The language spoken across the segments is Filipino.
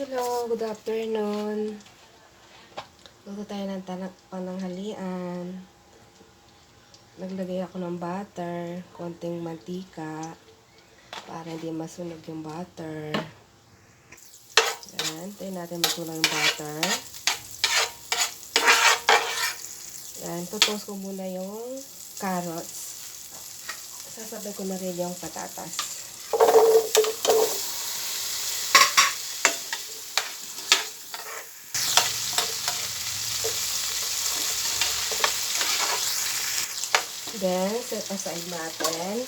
Hello, good afternoon. Luto tayo ng pananghalian. Naglagay ako ng butter, konting mantika, para hindi masunog yung butter. Yan, tayo natin matulang yung butter. Yan, tutos ko muna yung carrots. Sasabay ko na rin yung patatas. Then, set aside natin.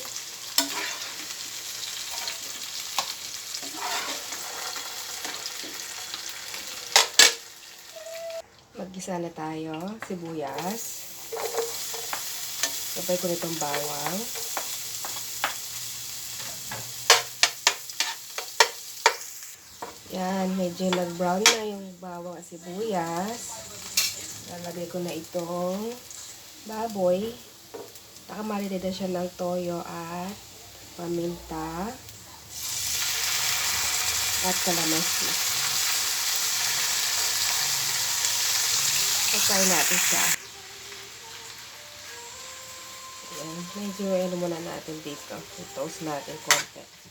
Maggisa na tayo. Sibuyas. Sabay ko nitong bawang. Yan, medyo nag-brown na yung bawang at sibuyas. Lalagay ko na itong baboy. Nakamarine din siya ng toyo at paminta at kalamansi. Patay natin siya. Ayan, medyo ano muna natin dito. I-toast natin konti.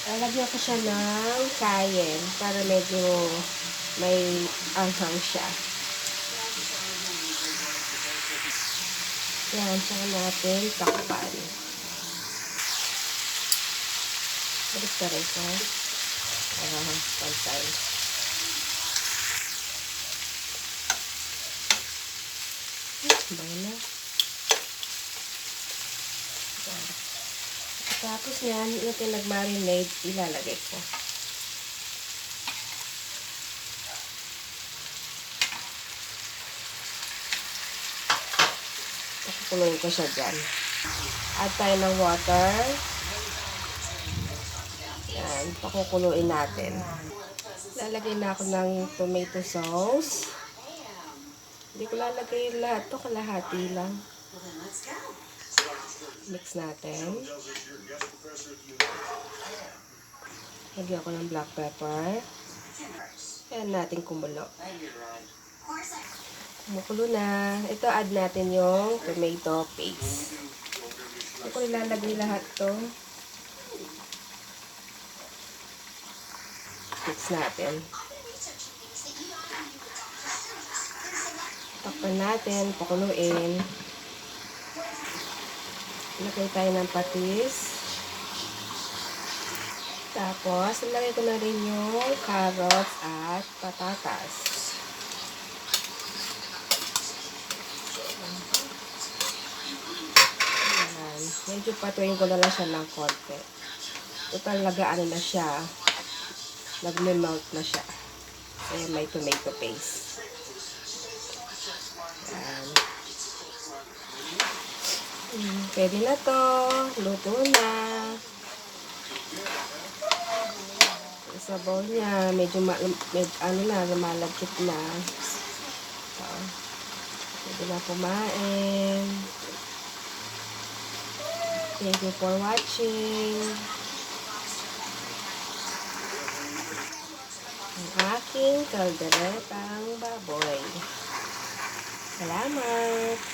Lalagyan ko siya ng cayenne para medyo may anghang siya. Yan, saka natin takpan. Balik ka rin ha. Pantay. Bang na. Tapos yan, yung nag-marinade, ilalagay ko. Pakukuloyin ko siya dyan. Add tayo ng water. Yan, pakukuloyin natin. Lalagay na ako ng tomato sauce. Hindi ko lalagay lahat. Ito kalahati lang. Mix natin. Lagyan ko ng black pepper. Ayan natin kumulo. Kumukulo na. Ito add natin yung tomato paste. Hindi ko nilalagay lahat to. Mix natin. Takpan natin, pakuluin. Lagay tayo ng patis. Tapos, ilagay ko na rin yung carrots at patatas. Ayan. Medyo patuin ko na lang siya ng konti. Total, ano na siya. Nag-melt na siya. Kaya may tomato paste. Ayan. Pwede na to. Luto na. Sa bowl niya, medyo lumalagkit na. So, pwede na kumain. Thank you for watching. Ang aking kalderetang baboy. Salamat!